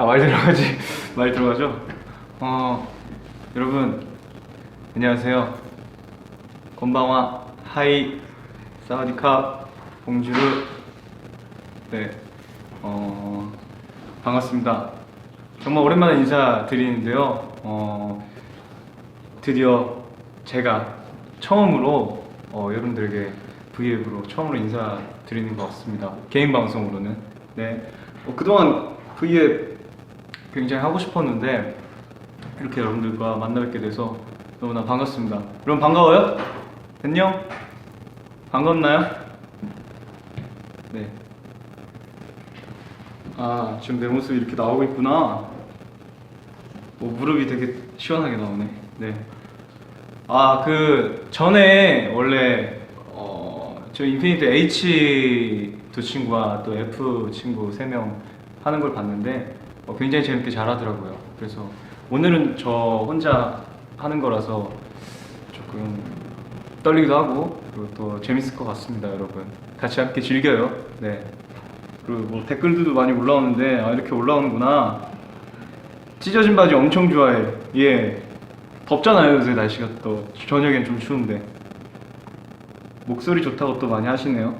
말 들어가지. 말 들어가죠? 여러분 안녕하세요. 건방와 하이 사와디캅 봉주르. 네, 반갑습니다. 정말 오랜만에 인사드리는데요. 드디어 제가 처음으로 여러분들에게 V앱으로 처음으로 인사드리는 것 같습니다. 개인 방송으로는. 네, 그동안 V앱 굉장히 하고 싶었는데 이렇게 여러분들과 만나뵙게 돼서 너무나 반갑습니다. 여러분 반가워요? 안녕? 반갑나요? 네. 아, 지금 내 모습이 이렇게 나오고 있구나. 무릎이 되게 시원하게 나오네. 네. 그 전에 원래 저 인피니트 H 두 친구와 또 F 친구 3명 하는 걸 봤는데 굉장히 재밌게 잘하더라고요. 그래서 오늘은 저 혼자 하는 거라서 조금 떨리기도 하고 그리고 또 재밌을 것 같습니다. 여러분 같이 함께 즐겨요. 네. 그리고 뭐 댓글들도 많이 올라오는데 이렇게 올라오는구나. 찢어진 바지 엄청 좋아해. 예. 덥잖아요 요새 날씨가. 또 저녁엔 좀 추운데 목소리 좋다고 또 많이 하시네요.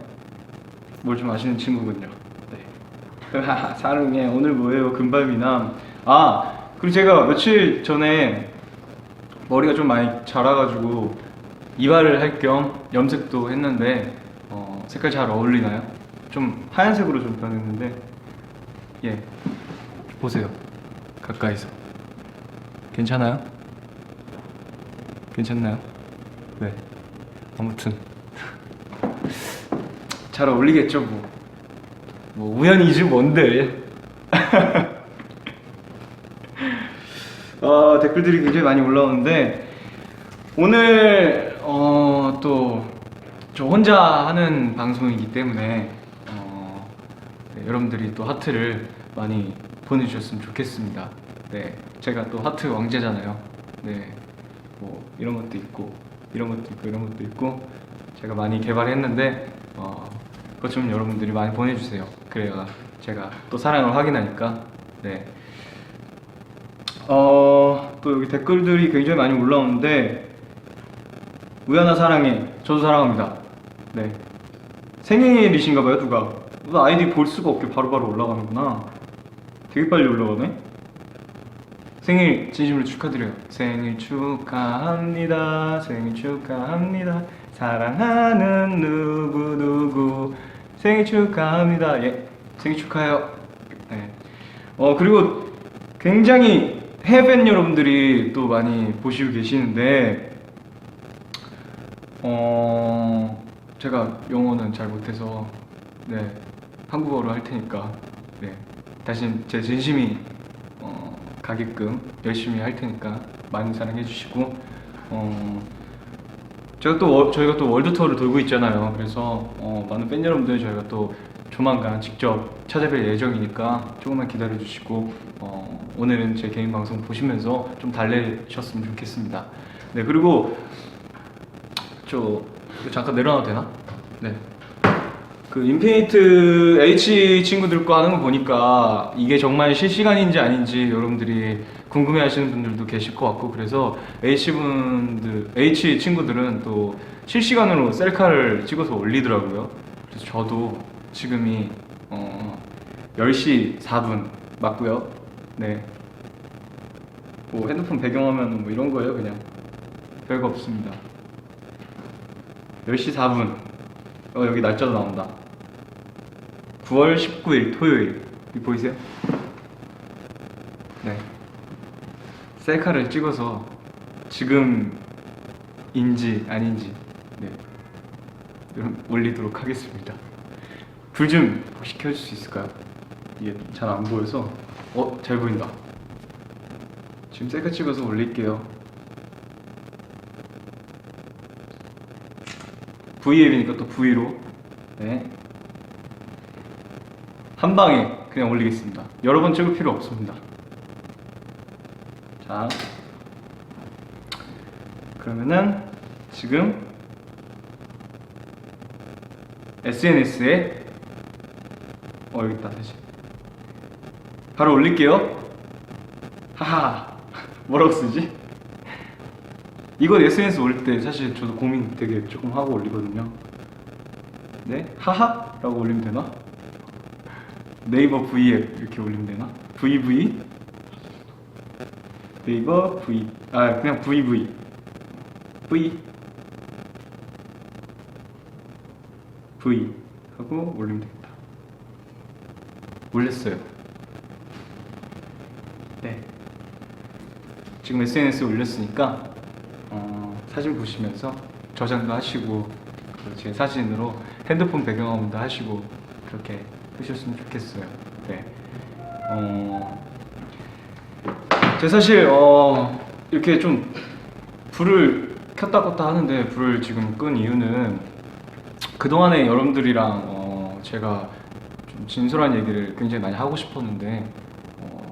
뭘 좀 아시는 친구군요. 네. 사랑해. 오늘 뭐예요? 금발미남. 그리고 제가 며칠 전에 머리가 좀 많이 자라가지고 이발을 할 겸 염색도 했는데 색깔 잘 어울리나요? 좀 하얀색으로 좀 변했는데 예, 보세요. 가까이서 괜찮아요? 괜찮나요? 네. 아무튼 잘 어울리겠죠 뭐 우연이지 뭔데. 댓글들이 굉장히 많이 올라오는데 오늘 또 저 혼자 하는 방송이기 때문에 네, 여러분들이 또 하트를 많이 보내주셨으면 좋겠습니다. 네, 제가 또 하트 왕제잖아요. 네, 뭐 이런 것도 있고 이런 것도 있고 이런 것도 있고 제가 많이 개발했는데 그것 좀 여러분들이 많이 보내주세요. 그래야 제가 또 사랑을 확인하니까. 네. 또 여기 댓글들이 굉장히 많이 올라오는데 우연아 사랑해. 저도 사랑합니다. 네. 생일이신가봐요 누가. 아이디 볼 수가 없게 바로바로 올라가는구나. 되게 빨리 올라가네. 생일 진심으로 축하드려요. 생일 축하합니다. 생일 축하합니다. 사랑하는 누구누구 생일 축하합니다. 예, 생일 축하해요. 네. 그리고 굉장히 해외 팬 여러분들이 또 많이 보시고 계시는데 제가 영어는 잘 못해서 네, 한국어로 할 테니까 네, 다신 제 진심이 가게끔 열심히 할 테니까 많이 사랑해 주시고 저희가 또 월드 투어를 돌고 있잖아요. 그래서 많은 팬 여러분들 저희가 또 조만간 직접 찾아뵐 예정이니까 조금만 기다려 주시고 오늘은 제 개인 방송 보시면서 좀 달래셨으면 좋겠습니다. 네, 그리고 이거 잠깐 내려놔도 되나? 네. 그 인피니트 H 친구들 거 하는 거 보니까 이게 정말 실시간인지 아닌지 여러분들이 궁금해 하시는 분들도 계실 것 같고 그래서 H 친구들은 또 실시간으로 셀카를 찍어서 올리더라고요. 그래서 저도 지금이 10시 4분 맞고요. 네. 뭐 핸드폰 배경화면은 뭐 이런 거예요. 그냥 별거 없습니다. 10시 4분 여기 날짜도 나온다. 9월 19일 토요일. 이거 보이세요? 네. 셀카를 찍어서 지금인지 아닌지 네, 올리도록 하겠습니다. 불 좀 혹시 켜줄 수 있을까요? 이게 잘 안 보여서. 잘 보인다. 지금 셀카 찍어서 올릴게요. V앱이니까 또 V로 네. 한 방에 그냥 올리겠습니다. 여러 번 찍을 필요 없습니다. 자, 그러면은 지금 SNS에 여기 있다. 다시 바로 올릴게요. 하하. 뭐라고 쓰지? 이거 SNS 올릴 때 사실 저도 고민 되게 조금 하고 올리거든요. 네? 하하? 라고 올리면 되나? 네이버 V앱 이렇게 올리면 되나? VV? 네이버 V. 아, 그냥 VV. V. V. 하고 올리면 되겠다. 올렸어요. 네. 지금 SNS에 올렸으니까 사진 보시면서 저장도 하시고 제 사진으로 핸드폰 배경화면도 하시고 그렇게 하셨으면 좋겠어요. 네. 제가 사실 이렇게 좀 불을 켰다 껐다 하는데 불을 지금 끈 이유는 그동안에 여러분들이랑 제가 좀 진솔한 얘기를 굉장히 많이 하고 싶었는데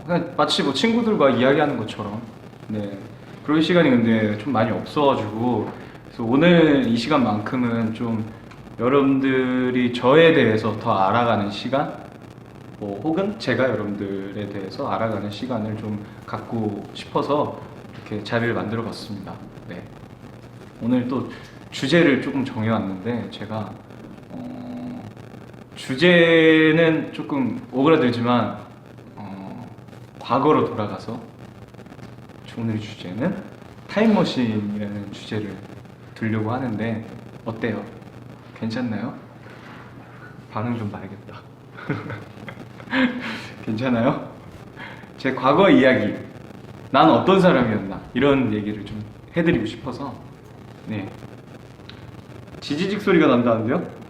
그냥 마치 뭐 친구들과 이야기하는 것처럼 네 그럴 시간이 근데 좀 많이 없어가지고 그래서 오늘 이 시간만큼은 좀 여러분들이 저에 대해서 더 알아가는 시간 뭐 혹은 제가 여러분들에 대해서 알아가는 시간을 좀 갖고 싶어서 이렇게 자리를 만들어 봤습니다. 네. 오늘 또 주제를 조금 정해왔는데 제가 주제는 조금 오그라들지만 과거로 돌아가서 오늘의 주제는 타임머신이라는 주제를 두려고 하는데 어때요? 괜찮나요? 반응 좀 봐야겠다. 괜찮아요? 제 과거 이야기, 난 어떤 사람이었나 이런 얘기를 좀 해드리고 싶어서 네 지지직 소리가 난다는데요?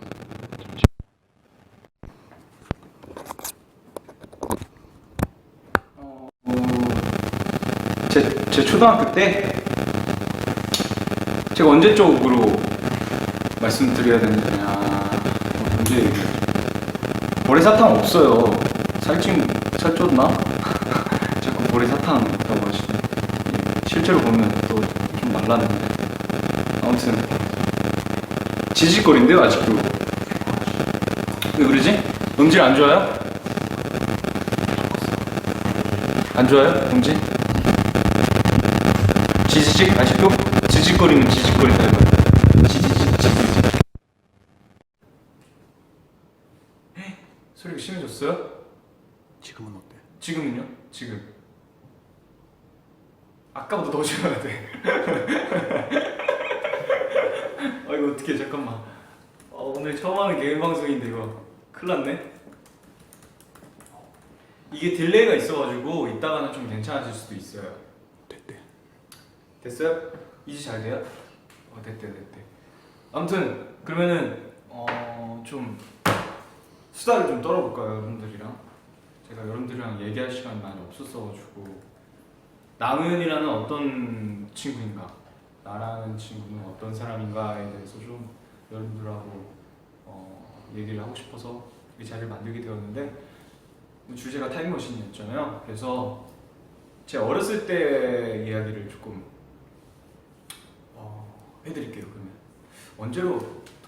제 초등학교 때 제가 언제 쪽으로 말씀드려야 되느냐 언제 얘기를 모래사탕 없어요. 살쪘나? 자꾸 모래사탕 없다고 하시네. 실제로 보면 또 좀 말랐는데 아무튼 지직거린대요 아직도. 왜 그러지? 음질 안 좋아요? 안 좋아요? 음질? 지지직 아직도? 지직거리면 지직거린다 이거. 지지직. 소리가 심해졌어요? 지금은 어때? 지금은요? 지금 아까보다 더 심해야 돼. 아 이거 어떡해 잠깐만. 오늘 처음 하는 개인 방송인데 이거 큰일 났네. 이게 딜레이가 있어가지고 이따가는 좀 괜찮아질 수도 있어요. 됐대. 됐어요? 이제 잘 돼요? 됐대. 아무튼 그러면은 좀 수다를 좀 떨어볼까요 여러분들이랑? 제가 여러분들이랑 얘기할 시간이 많이 없었어가지고 남은이라는 어떤 친구인가, 나라는 친구는 어떤 사람인가에 대해서 좀 여러분들하고 얘기를 하고 싶어서 이 자리를 만들게 되었는데 주제가 타임머신이었잖아요. 그래서 제 어렸을 때 이야기를 조금 해드릴게요. 그러면 언제로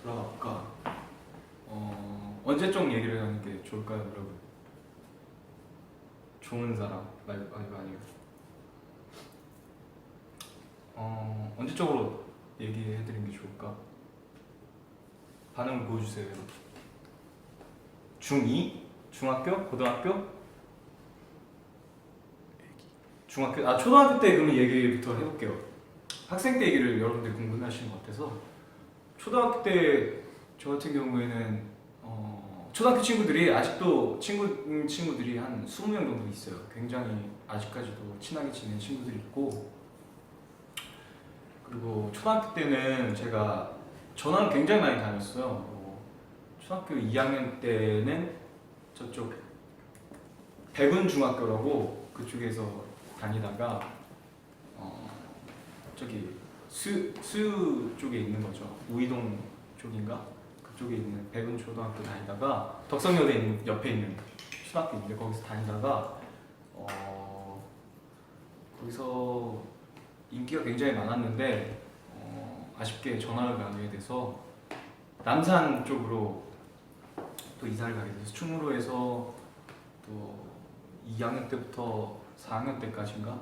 돌아갈까? 언제적 얘기를 하는 게 좋을까요, 여러분? 좋은 사람 말고 아니고 언제적으로 얘기해드리는 게 좋을까? 반응을 보여주세요. 중2? 중학교? 고등학교? 중학교? 초등학교 때 그러면 얘기부터 해볼게요. 학생 때 얘기를 여러분들이 궁금해하시는 것 같아서 초등학교 때 저 같은 경우에는 초등학교 친구들이 아직도 친구들이 한 20명 정도 있어요. 굉장히 아직까지도 친하게 지내는 친구들이 있고 그리고 초등학교 때는 제가 전화를 굉장히 많이 다녔어요. 초등학교 2학년 때는 저쪽 백운중학교라고 그쪽에서 다니다가 저기 수유 쪽에 있는 거죠. 우이동 쪽인가? 그쪽에 있는 백운초등학교 다니다가 덕성여대 옆에 있는 초등학교인데 거기서 다니다가 거기서 인기가 굉장히 많았는데 아쉽게 전화를 가게 돼서 남산 쪽으로 또 이사를 가게 돼서 충무로에서 또 2학년 때부터 4학년 때까지인가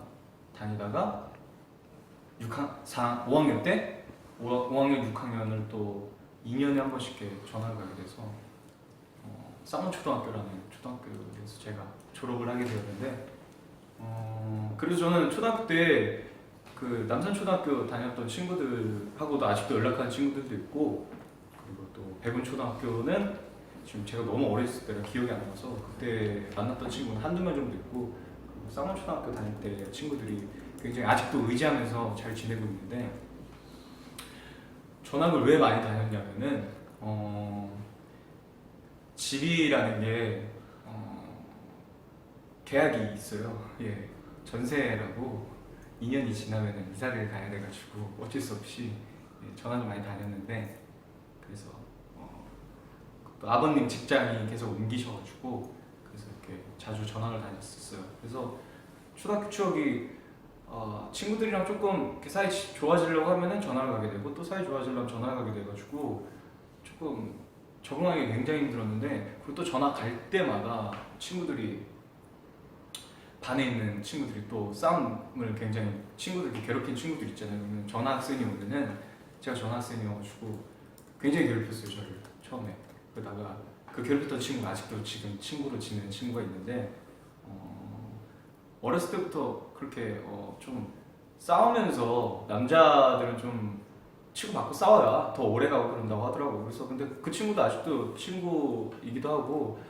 다니다가 5학년 때 5학년 6학년을 또 2년에 한 번씩 이렇게 전학을 가게 돼서 쌍문초등학교라는 초등학교에서 제가 졸업을 하게 되었는데 그래서 저는 초등학교 때 그 남산초등학교 다녔던 친구들하고도 아직도 연락하는 친구들도 있고, 그리고 또 백운초등학교는 지금 제가 너무 어렸을 때라 기억이 안 나서 그때 만났던 친구는 한두 명 정도 있고, 그리고 쌍문초등학교 다닐 때 친구들이 굉장히 아직도 의지하면서 잘 지내고 있는데, 전학을 왜 많이 다녔냐면은 집이라는 게 계약이 있어요. 예, 전세라고 2년이 지나면 이사를 가야 돼가지고 어쩔 수 없이 전학을 많이 다녔는데, 그래서 또 아버님 직장이 계속 옮기셔가지고 그래서 이렇게 자주 전학을 다녔었어요. 그래서 초등학교 추억이 친구들이랑 조금 이렇게 사이 좋아지려고 하면은 전학을 가게 되고, 또 사이 좋아지려면 전학을 가게 돼가지고 조금 적응하기 굉장히 힘들었는데, 그리고 또 전학 갈 때마다 친구들이 반에 있는 친구들이 또 싸움을 굉장히, 친구들 괴롭힌 친구들 있잖아요. 그러면 전학생이 오면은, 제가 전학생이어가지고 굉장히 괴롭혔어요 저를 처음에. 그러다가 그 괴롭혔던 친구가 아직도 지금 친구로 지내는 친구가 있는데, 어렸을 때부터 그렇게 좀 싸우면서, 남자들은 좀 치고받고 싸워야 더 오래가고 그런다고 하더라고요. 그래서 근데 그 친구도 아직도 친구이기도 하고,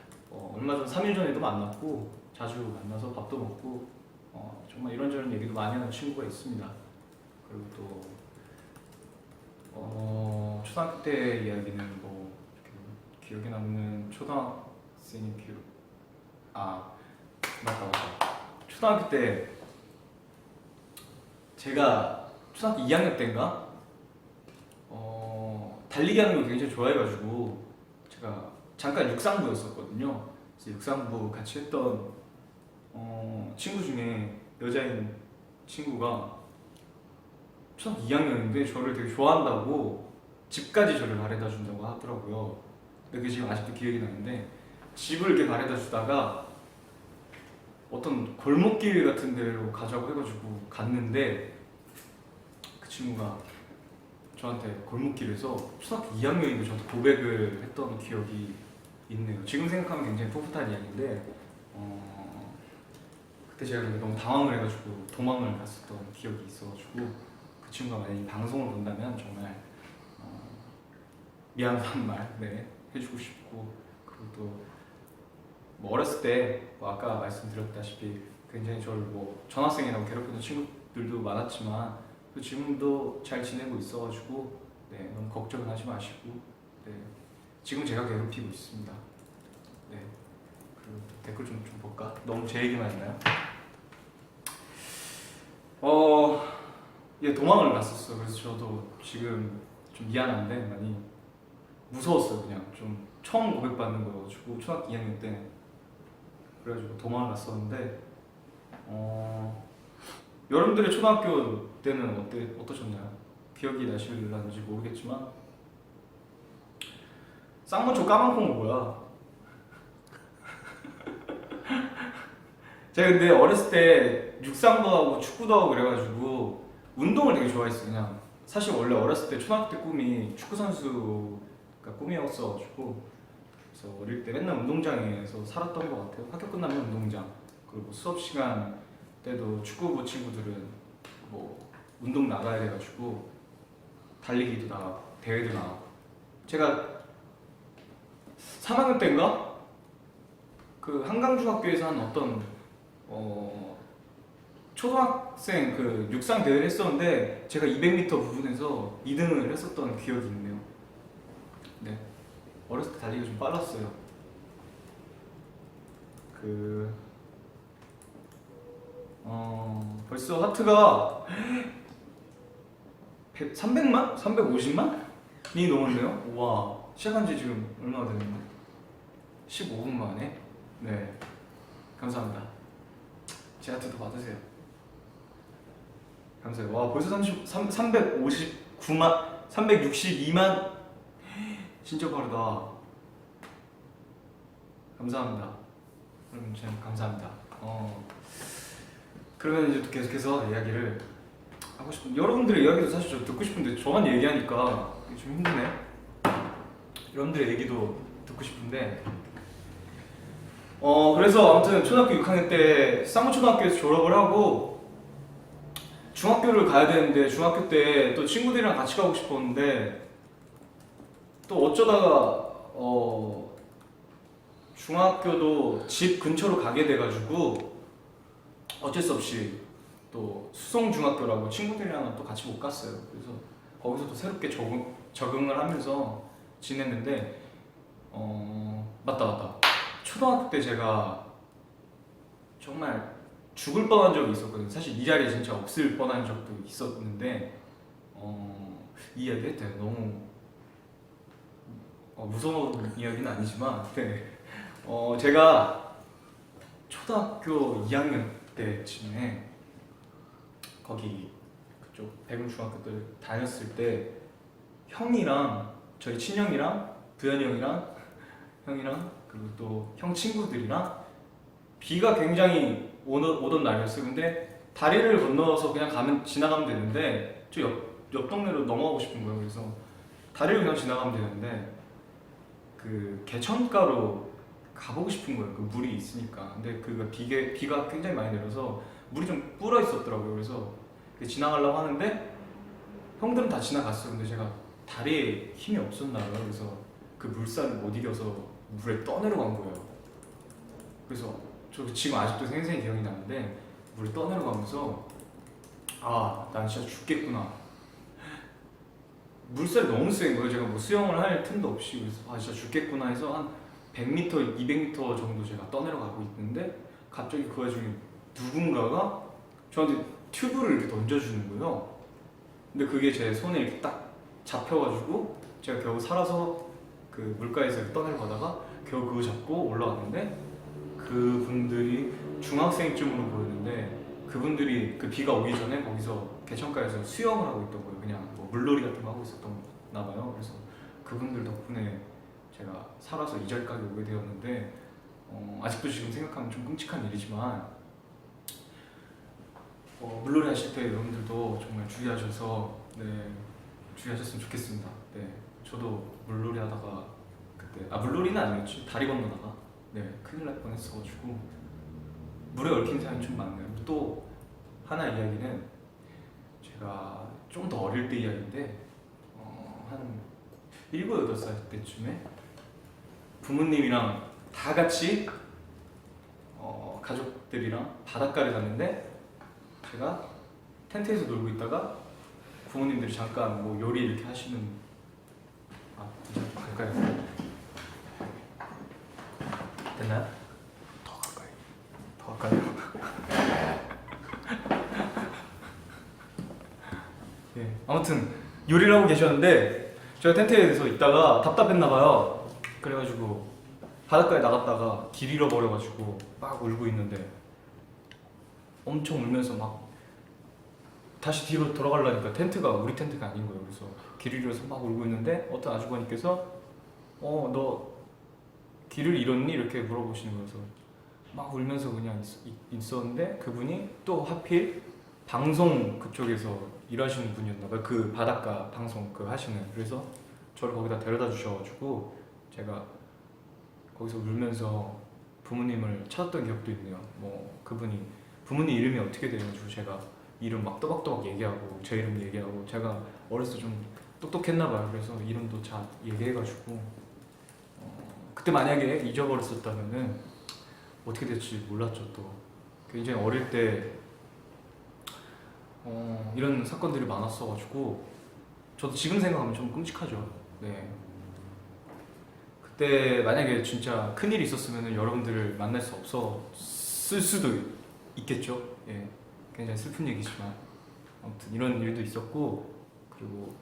얼마 전 3일 전에도 만났고 자주 만나서 밥도 먹고 정말 이런저런 얘기도 많이 하는 친구가 있습니다. 그리고 또 초등학교 때 이야기는 뭐 기억에 남는 초등학생의 기록, 맞다. 초등학교 때 제가 초등학교 2학년 때인가 달리기 하는 걸 굉장히 좋아해가지고 제가 잠깐 육상부였었거든요. 그래서 육상부 같이 했던 친구 중에 여자인 친구가 초등학교 2학년인데 저를 되게 좋아한다고 집까지 저를 바래다 준다고 하더라고요. 근데 그게 지금 아직도 기억이 나는데, 집을 이렇게 바래다 주다가 어떤 골목길 같은 데로 가자고 해가지고 갔는데, 그 친구가 저한테 골목길에서 초등학교 2학년인데 저한테 고백을 했던 기억이 있네요. 지금 생각하면 굉장히 풋풋한 이야기인데, 그때 제가 너무 당황을 해가지고 도망을 갔었던 기억이 있어가지고, 그 친구가 만약에 방송을 본다면 정말 미안한 말 해주고 싶고, 그리고 또 뭐 어렸을 때 아까 말씀드렸다시피 굉장히 저를 뭐 전학생이라고 괴롭히는 친구들도 많았지만, 또 지금도 잘 지내고 있어가지고 너무 걱정은 하지 마시고, 지금 제가 괴롭히고 있습니다. 그리고 댓글 좀 볼까? 너무 제 얘기만 했나요? 도망을 갔었어요. 그래서 저도 지금 좀 미안한데 많이 무서웠어요. 그냥 좀 처음 고백받는 거여가지고 초등학교 2학년 때. 그래가지고 도망을 갔었는데, 여러분들의 초등학교 때는 어떠셨나요? 기억이 나실런지 모르겠지만, 쌍문초 까만콩은 뭐야? 제가 근데 어렸을 때 육상도 하고 축구도 하고 그래가지고 운동을 되게 좋아했어요. 그냥 사실 원래 어렸을 때 초등학교 때 꿈이 축구 선수가 꿈이었어가지고, 그래서 어릴 때 맨날 운동장에서 살았던 것 같아요. 학교 끝나면 운동장, 그리고 수업 시간 때도 축구부 친구들은 뭐 운동 나가야 돼가지고 달리기도 나가고 대회도 나가고, 제가 3학년 때인가 그 한강중학교에서 한 어떤 초등학생 그 육상 대회를 했었는데, 제가 200m 부분에서 2등을 했었던 기억이 있네요. 어렸을 때 달리기가 좀 빨랐어요. 벌써 하트가 300만? 350만이 넘었네요. 와, 시작한 지 지금 얼마나 됐는데? 15분 만에? 감사합니다. 제 하트도 받으세요. 감사해요. 와, 벌써 359만, 362만? 진짜 빠르다. 감사합니다. 여러분, 감사합니다. 그러면 이제 또 계속해서 이야기를 하고 싶은 여러분들의 이야기도 사실 저 듣고 싶은데 저만 얘기하니까 좀 힘드네. 여러분들의 얘기도 듣고 싶은데 그래서 아무튼 초등학교 6학년 때 쌍문초등학교에서 졸업을 하고 중학교를 가야 되는데 중학교 때 또 친구들이랑 같이 가고 싶었는데 또 어쩌다가 중학교도 집 근처로 가게 돼가지고 어쩔 수 없이 또 수성중학교라고 친구들이랑 또 같이 못 갔어요. 그래서 거기서 또 새롭게 적응을 하면서 지냈는데 맞다. 초등학교 때 제가 정말 죽을 뻔한 적이 있었거든요. 사실 이 자리에 진짜 없을 뻔한 적도 있었는데 이 이야기 해도 돼요? 너무 무서운 이야기는 아니지만 네. 제가 초등학교 2학년 때쯤에 거기 그쪽 백운중학교들 다녔을 때 형이랑 저희 친형이랑 부현이 형이랑 그리고 또 형 친구들이랑 비가 굉장히 오던 날이었어요. 근데 다리를 건너서 그냥 지나가면 되는데 저 옆 동네로 넘어가고 싶은 거예요. 그래서 다리를 그냥 지나가면 되는데 그 개천가로 가보고 싶은 거예요. 그 물이 있으니까. 근데 비가 굉장히 많이 내려서 물이 좀 불어 있었더라고요. 그래서 지나가려고 하는데 형들은 다 지나갔어요. 근데 제가 다리에 힘이 없었나 봐요. 그래서 그 물살을 못 이겨서 물에 떠내려간 거예요. 그래서 저 지금 아직도 생생히 기억이 나는데 물에 떠내려가면서 난 진짜 죽겠구나. 물살이 너무 센 거예요. 제가 뭐 수영을 할 틈도 없이. 그래서 진짜 죽겠구나 해서 한 100m, 200m 정도 제가 떠내려가고 있는데 갑자기 그 와중에 누군가가 저한테 튜브를 이렇게 던져주는 거예요. 근데 그게 제 손에 이렇게 딱 잡혀가지고 제가 겨우 살아서 그 물가에서 이렇게 떠내려가다가 겨우 그거 잡고 올라왔는데 그분들이 중학생쯤으로 보였는데 그분들이 그 비가 오기 전에 거기서 개천가에서 수영을 하고 있던 거예요. 그냥 뭐 물놀이 같은 거 하고 있었나 봐요. 그래서 그분들 덕분에 제가 살아서 이 자리까지 오게 되었는데 아직도 지금 생각하면 좀 끔찍한 일이지만 물놀이 하실 때 여러분들도 정말 주의하셨으면 좋겠습니다. 네, 저도 물놀이 하다가 그때 물놀이는 아니었지, 다리 건너다가 큰일 날 뻔했어가지고 물에 얽힌 사연이 좀 많네요. 또 하나 이야기는 제가 좀 더 어릴 때 이야기인데 한 7, 8살 때쯤에 부모님이랑 다 같이 가족들이랑 바닷가를 갔는데 제가 텐트에서 놀고 있다가 부모님들이 잠깐 뭐 요리 이렇게 하시는 진짜 가까이 됐나요? 더 가까이요? 네, 아무튼 요리를 하고 계셨는데 제가 텐트에서 있다가 답답했나봐요. 그래가지고 바닷가에 나갔다가 길 잃어버려가지고 막 울고 있는데 엄청 울면서 막 다시 뒤로 돌아가려니까 텐트가 우리 텐트가 아닌 거예요. 그래서 길을 잃어서 막 울고 있는데 어떤 아주버님께서 너 길을 잃었니? 이렇게 물어보시는 거여서 막 울면서 그냥 있었는데 그분이 또 하필 방송 그쪽에서 일하시는 분이었나 봐요. 그 바닷가 방송 하시는. 그래서 저를 거기다 데려다 주셔가지고 제가 거기서 울면서 부모님을 찾았던 기억도 있네요. 뭐 그분이 부모님 이름이 어떻게 돼가지고 제가 이름 막 또박또박 얘기하고 제 이름 얘기하고 제가 어렸을 때 좀 똑똑했나 봐요. 그래서 이름도 잘 얘기해가지고 그때 만약에 잊어버렸었다면은 어떻게 될지 몰랐죠. 또 굉장히 어릴 때 이런 사건들이 많았어가지고 저도 지금 생각하면 좀 끔찍하죠. 네. 그때 만약에 진짜 큰일이 있었으면 여러분들을 만날 수 없었을 수도 있겠죠. 예. 굉장히 슬픈 얘기지만 아무튼 이런 일도 있었고, 그리고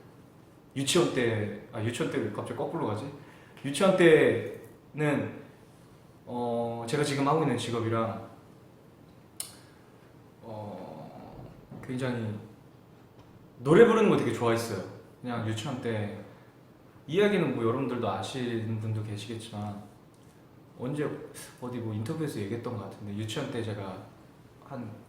유치원 때 왜 갑자기 거꾸로 가지? 유치원 때는 제가 지금 하고 있는 직업이랑 굉장히 노래 부르는 거 되게 좋아했어요. 그냥 유치원 때 이야기는 뭐 여러분들도 아시는 분도 계시겠지만 언제 어디 뭐 인터뷰에서 얘기했던 것 같은데 유치원 때 제가 한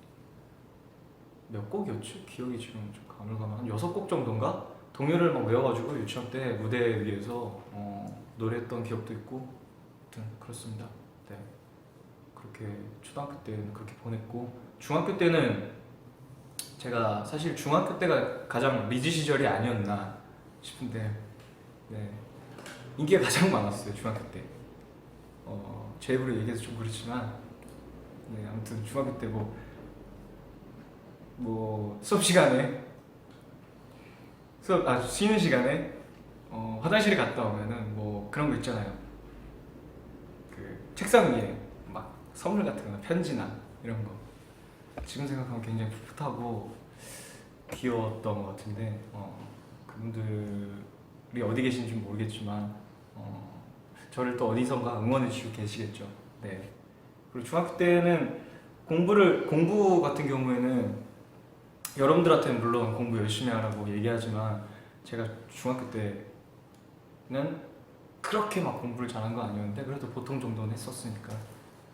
몇 곡이었지? 기억이 지금 좀 가물가물 한 6곡 정도인가? 동요를 막 외워가지고 유치원 때 무대 위에서 노래했던 기억도 있고 아무튼 그렇습니다. 네, 그렇게 초등학교 때는 그렇게 보냈고 중학교 때는 제가 사실 중학교 때가 가장 리즈 시절이 아니었나 싶은데 네, 인기가 가장 많았어요 중학교 때. 제 입으로 얘기해서 좀 그렇지만 네, 아무튼 중학교 때 뭐 수업 시간에 쉬는 시간에 화장실에 갔다 오면은 뭐 그런 거 있잖아요. 그 책상 위에 막 선물 같은 거나 편지나 이런 거 지금 생각하면 굉장히 풋풋하고 귀여웠던 것 같은데 그분들이 어디 계신지 모르겠지만 저를 또 어디선가 응원해 주시고 계시겠죠. 네. 그리고 중학교 때는 공부 같은 경우에는 여러분들한테는 물론 공부 열심히 하라고 얘기하지만 제가 중학교 때는 그렇게 막 공부를 잘한 건 아니었는데 그래도 보통 정도는 했었으니까.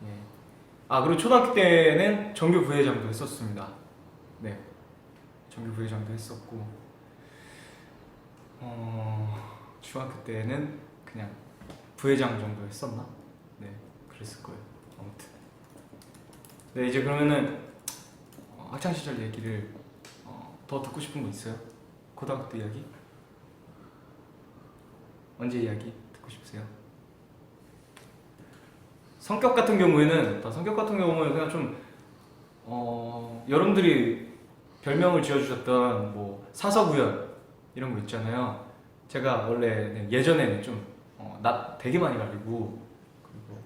예. 그리고 초등학교 때는 정규 부회장도 했었습니다. 네. 정규 부회장도 했었고 중학교 때는 그냥 부회장 정도 했었나? 네, 그랬을 거예요. 아무튼 네, 이제 그러면은 학창 시절 얘기를 더 듣고 싶은 거 있어요? 고등학교 때 이야기? 언제 이야기 듣고 싶으세요? 성격 같은 경우에는 그냥 좀 여러분들이 별명을 지어주셨던 뭐 사서구현 이런 거 있잖아요. 제가 원래 예전에는 좀 낯 되게 많이 가리고 그리고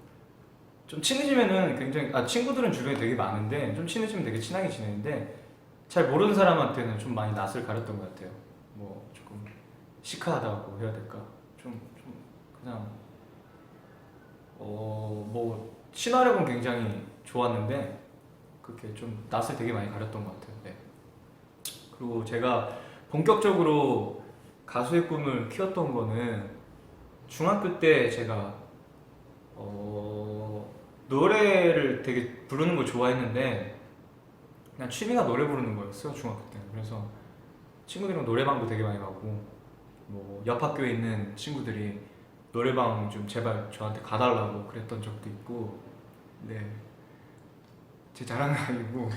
좀 친해지면은 굉장히 친구들은 주변에 되게 많은데 좀 친해지면 되게 친하게 지내는데 잘 모르는 사람한테는 좀 많이 낯을 가렸던 것 같아요. 뭐 조금 시크하다고 해야 될까? 좀 그냥 뭐 친화력은 굉장히 좋았는데 그렇게 좀 낯을 되게 많이 가렸던 것 같아요. 네. 그리고 제가 본격적으로 가수의 꿈을 키웠던 거는 중학교 때 제가 노래를 되게 부르는 걸 좋아했는데 그냥 취미가 노래 부르는 거였어요 중학교 때는. 그래서 친구들이랑 노래방도 되게 많이 가고 뭐 옆 학교에 있는 친구들이 노래방 좀 제발 저한테 가달라고 그랬던 적도 있고. 네, 제 자랑은 아니고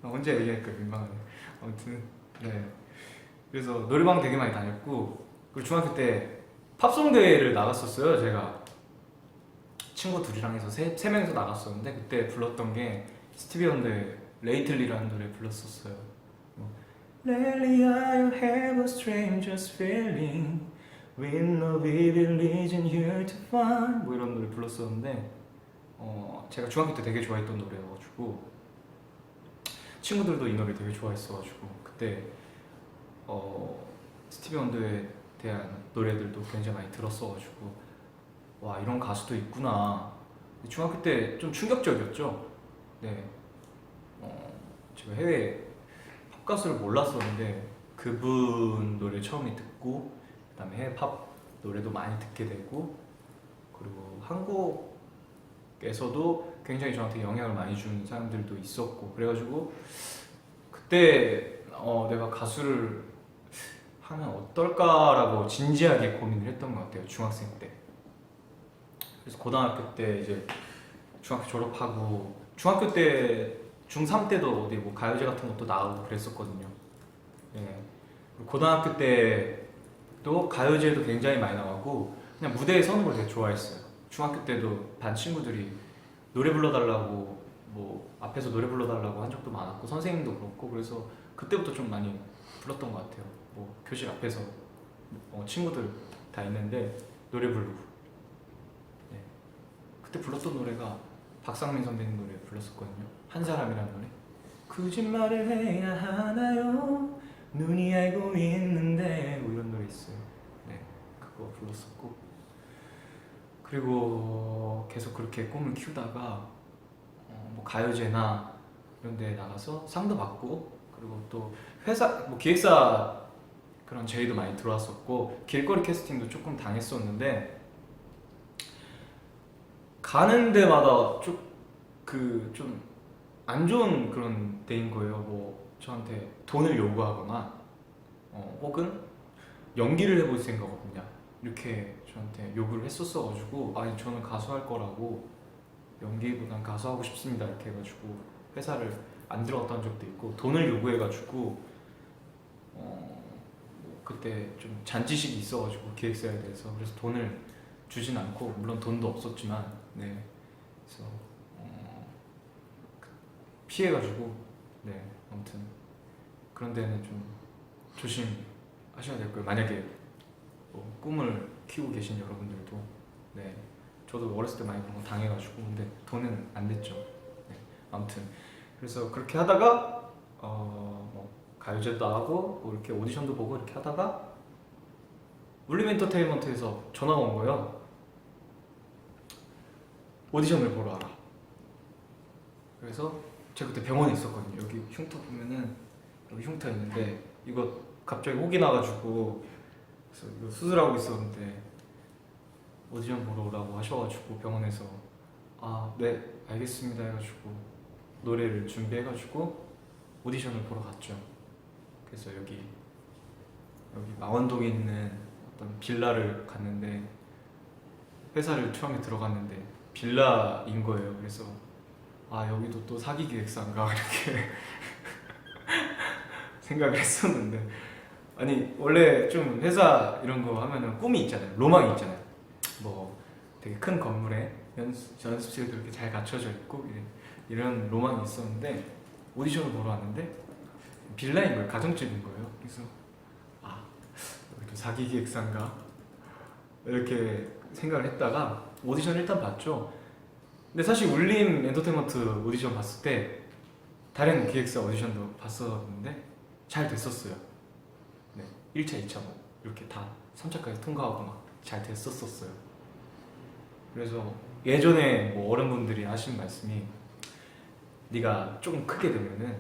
언제 얘기할까 민망하네. 아무튼 네, 그래서 노래방 되게 많이 다녔고 그리고 중학교 때 팝송 대회를 나갔었어요. 제가 친구 둘이랑 해서 세 명이서 나갔었는데 그때 불렀던 게 스티비 원더의 레이틀리라는 노래 불렀었어요. 뭐, Lately I have a stranger's feeling with no vivid reason here to find 뭐 이런 노래 불렀었는데 제가 중학교 때 되게 좋아했던 노래여가지고 친구들도 이 노래 되게 좋아했어가지고 그때 스티비 원더에 대한 노래들도 굉장히 많이 들었어가지고 와 이런 가수도 있구나. 중학교 때 좀 충격적이었죠. 네, 제가 해외 팝 가수를 몰랐었는데 그분 노래 처음에 듣고 그다음에 해외 팝 노래도 많이 듣게 되고 그리고 한국에서도 굉장히 저한테 영향을 많이 준 사람들도 있었고 그래가지고 그때 내가 가수를 하면 어떨까라고 진지하게 고민을 했던 것 같아요 중학생 때. 그래서 고등학교 때 이제 중학교 졸업하고 중학교 때 중3 때도 어디 뭐 가요제 같은 것도 나오고 그랬었거든요. 예. 그리고 고등학교 때도 가요제도 굉장히 많이 나가고 그냥 무대에 서는 걸 되게 좋아했어요. 중학교 때도 반 친구들이 노래 불러달라고 뭐 앞에서 노래 불러달라고 한 적도 많았고 선생님도 그렇고 그래서 그때부터 좀 많이 불렀던 것 같아요. 뭐 교실 앞에서 친구들 다 있는데 노래 부르고. 네. 그때 불렀던 노래가 박상민 선배님 노래 불렀었거든요. 한 사람이라는 노래. 거짓말을 해야 하나요? 눈이 알고 있는데 뭐 이런 노래 있어요. 네, 그거 불렀었고 그리고 계속 그렇게 꿈을 키우다가 뭐 가요제나 이런 데 나가서 상도 받고 그리고 또 회사 뭐 기획사 그런 제의도 많이 들어왔었고 길거리 캐스팅도 조금 당했었는데 가는 데마다 좀 안 좋은 그런 데인 거예요. 뭐 저한테 돈을 요구하거나 혹은 연기를 해볼 생각 없냐 이렇게 저한테 요구를 했었어가지고 아니 저는 가수 할 거라고 연기보단 가수 하고 싶습니다 이렇게 해가지고 회사를 안 들어갔던 적도 있고 돈을 요구해가지고 뭐 그때 좀 잔치식이 있어가지고 기획사에 대해서 그래서 돈을 주진 않고 물론 돈도 없었지만 네 그래서 피해가지고 네 아무튼 그런 데는 좀 조심하셔야 될 거예요. 만약에 뭐 꿈을 키우고 계신 여러분들도 네 저도 어렸을 때 많이 그런 거 당해가지고 근데 돈은 안 됐죠. 네 아무튼 그래서 그렇게 하다가 뭐 가요제도 나가고 뭐 이렇게 오디션도 보고 이렇게 하다가 울림 엔터테인먼트에서 전화가 온 거예요. 오디션을 보러 와라. 그래서 제가 그때 병원에 있었거든요. 여기 흉터 보면은 여기 흉터 있는데 이거 갑자기 혹이 나가지고 그래서 이거 수술하고 있었는데 오디션 보러 오라고 하셔가지고 병원에서 아 네 알겠습니다 해가지고 노래를 준비해가지고 오디션을 보러 갔죠. 그래서 여기 망원동에 있는 어떤 빌라를 갔는데 회사를 처음에 들어갔는데 빌라인 거예요. 그래서 아 여기도 또 사기 기획사인가 이렇게 생각을 했었는데 아니 원래 좀 회사 이런 거 하면은 꿈이 있잖아요. 로망이 있잖아요. 뭐 되게 큰 건물에 연습실도 이렇게 잘 갖춰져 있고 이런 로망이 있었는데 오디션을 보러 왔는데 빌라인 거예요. 가정집인 거예요. 그래서 아 여기도 사기 기획사인가 이렇게 생각을 했다가 오디션 일단 봤죠. 근데 사실 울림 엔터테인먼트 오디션 봤을 때 다른 기획사 오디션도 봤었는데 잘 됐었어요. 네, 1차, 2차 뭐 이렇게 다 3차까지 통과하고 막 잘 됐었어요. 그래서 예전에 뭐 어른분들이 하신 말씀이 네가 조금 크게 되면은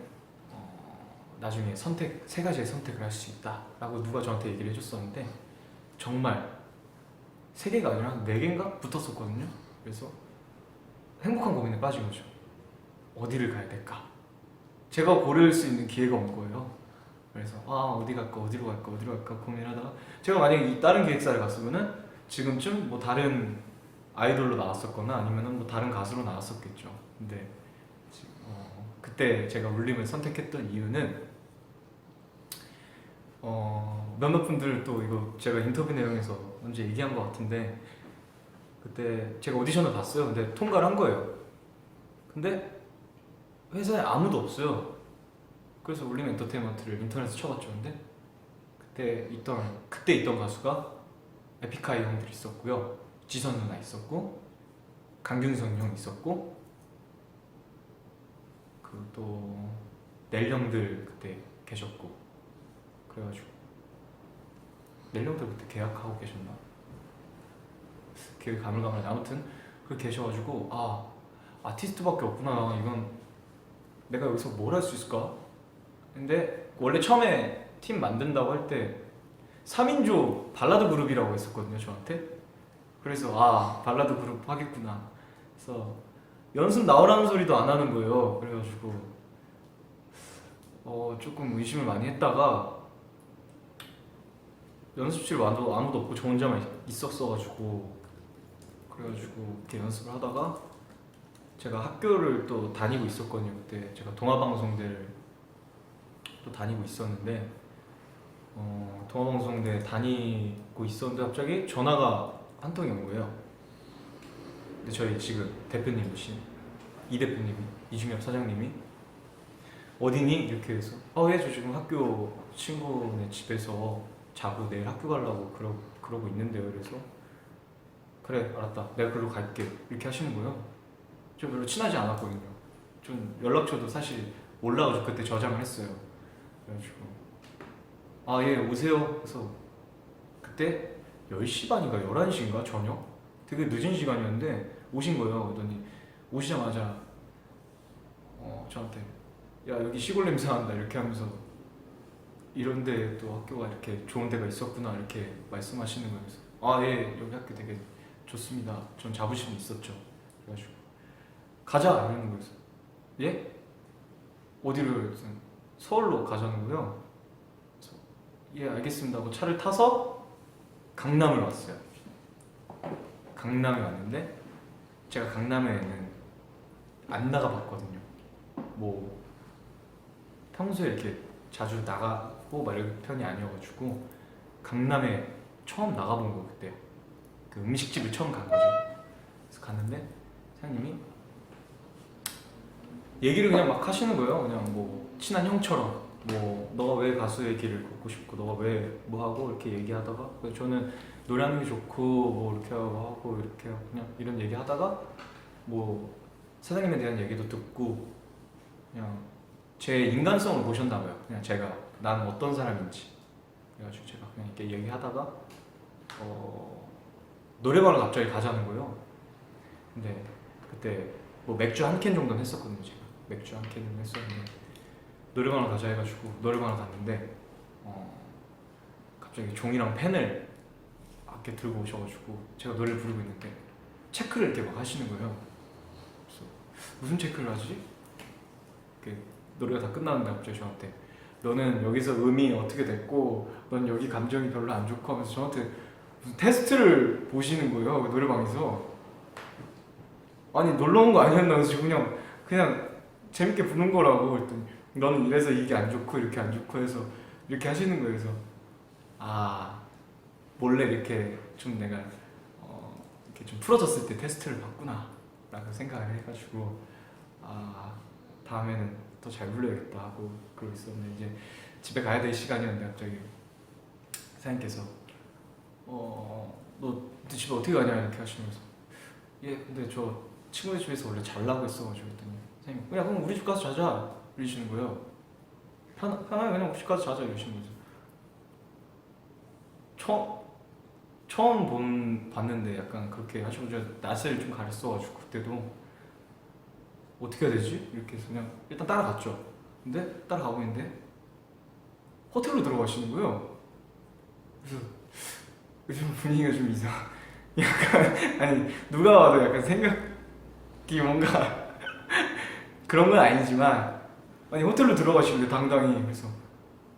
나중에 세 가지의 선택을 할 수 있다라고 누가 저한테 얘기를 해줬었는데 정말 3개가 아니라 4개인가 붙었었거든요. 그래서 행복한 고민에 빠진 거죠. 어디를 가야 될까? 제가 고를 수 있는 기회가 온 거예요. 그래서 어디 갈까 어디로 갈까 고민하다가 제가 만약에 이 다른 기획사를 갔으면은 지금쯤 뭐 다른 아이돌로 나왔었거나 아니면은 뭐 다른 가수로 나왔었겠죠. 근데 그때 제가 울림을 선택했던 이유는 몇몇 분들 또 이거 제가 인터뷰 내용에서 언제 얘기한 것 같은데 그때 제가 오디션을 봤어요. 근데 통과를 한 거예요. 근데 회사에 아무도 없어요. 그래서 울림 엔터테인먼트를 인터넷에 쳐봤죠. 근데 그때 있던 가수가 에픽하이 형들 있었고요, 지선 누나 있었고, 강균성 형 있었고, 그 또 넬 형들 그때 계셨고, 그래가지고 넬 형들 그때 계약하고 계셨나? 기억이 가물가물한데 아무튼 그렇게 계셔가지고 아티스트밖에 없구나. 이건 내가 여기서 뭘 할 수 있을까? 근데 원래 처음에 팀 만든다고 할 때 3인조 발라드 그룹이라고 했었거든요 저한테. 그래서 발라드 그룹 하겠구나. 그래서 연습 나오라는 소리도 안 하는 거예요. 그래가지고 조금 의심을 많이 했다가 연습실 와도 아무도 없고 저 혼자만 있었어가지고 그래가지고 이렇게 연습을 하다가 제가 학교를 또 다니고 있었거든요. 그때 제가 동아방송대를 또 다니고 있었는데 동아방송대 다니고 있었는데 갑자기 전화가 한 통이 온 거예요. 근데 저희 지금 대표님이신 이 대표님이, 이중엽 사장님이 어디니? 이렇게 해서 예, 저 지금 학교 친구네 집에서 자고 내일 학교 가려고 그러고 있는데요. 그래서 그래 알았다 내가 그리로 갈게 이렇게 하시는 거예요. 저 별로 친하지 않았거든요. 좀 연락처도 사실 몰라가지고 그때 저장을 했어요. 그래가지고 예 오세요. 그래서 그때 10시 반인가 11시인가 저녁? 되게 늦은 시간이었는데 오신 거예요. 그러더니 오시자마자 저한테 야 여기 시골 냄새 난다 이렇게 하면서 이런데 또 학교가 이렇게 좋은 데가 있었구나 이렇게 말씀하시는 거예요. 그래서 예 여기 학교 되게 좋습니다. 전 자부심이 있었죠. 그래가지고 가자 이러는 거였어. 예? 어디로? 그래서 서울로 가자는 거예요. 그래서 예 알겠습니다 하고 차를 타서 강남을 왔어요. 강남에 왔는데 제가 강남에는 안 나가봤거든요. 뭐 평소에 이렇게 자주 나가고 막 이런 편이 아니어가지고 강남에 처음 나가본 거 그때 그 음식집을 처음 간 거죠. 그래서 갔는데 사장님이 얘기를 그냥 막 하시는 거예요. 그냥 뭐 친한 형처럼 뭐 너가 왜 가수의 길을 걷고 싶고 너가 왜 뭐 하고 이렇게 얘기하다가 그래서 저는 노래하는 게 좋고 뭐 이렇게 하고 이렇게 하고 그냥 이런 얘기 하다가 뭐 사장님에 대한 얘기도 듣고 그냥 제 인간성을 보셨나 봐요. 그냥 제가 나는 어떤 사람인지 그래가지고 제가 그냥 이렇게 얘기하다가 노래방을 갑자기 가자는 거예요. 근데 그때 뭐 맥주 한 캔 정도는 했었거든요. 제가 맥주 한 캔을 했었는데 노래방을 가자 해가지고 노래방을 갔는데 갑자기 종이랑 펜을 이렇게 들고 오셔가지고 제가 노래를 부르고 있는데 체크를 이렇게 막 하시는 거예요. 그래서 무슨 체크를 하지? 이렇게 노래가 다 끝났는데 갑자기 저한테 너는 여기서 음이 어떻게 됐고 넌 여기 감정이 별로 안 좋고 하면서 저한테 무슨 테스트를 보시는 거예요. 그 노래방에서. 아니 놀러 온 거 아니었나 그래서 그냥 재밌게 부는 거라고 그랬더니 너는 이래서 이게 안 좋고 이렇게 안 좋고 해서 이렇게 하시는 거예요. 그래서 아 몰래 이렇게 좀 내가 이렇게 좀 풀어졌을 때 테스트를 받구나 라고 생각을 해가지고 아 다음에는 더 잘 불러야겠다 하고 그러고 있었는데 이제 집에 가야 될 시간이었는데 갑자기 사장님께서 너 집에 어떻게 가냐 이렇게 하시면서 예 근데 저 친구네 집에서 원래 잘라고 했어가지고 그랬더니 사장님 야 그럼 우리 집 가서 자자 이러시는 거예요. 편하게 그냥 우리 집 가서 자자 이러시는 거죠. 처음 봤는데 약간 그렇게 하시고 저 낯을 좀 가렸어가지고 그때도 어떻게 해야 되지? 이렇게 해서 그냥 일단 따라갔죠. 근데 따라가고 있는데 호텔로 들어가시는 거예요. 그래서 요즘 분위기가 좀 이상. 약간 아니 누가 와도 약간 생각이 뭔가 그런 건 아니지만 아니 호텔로 들어가시는데 당당히 그래서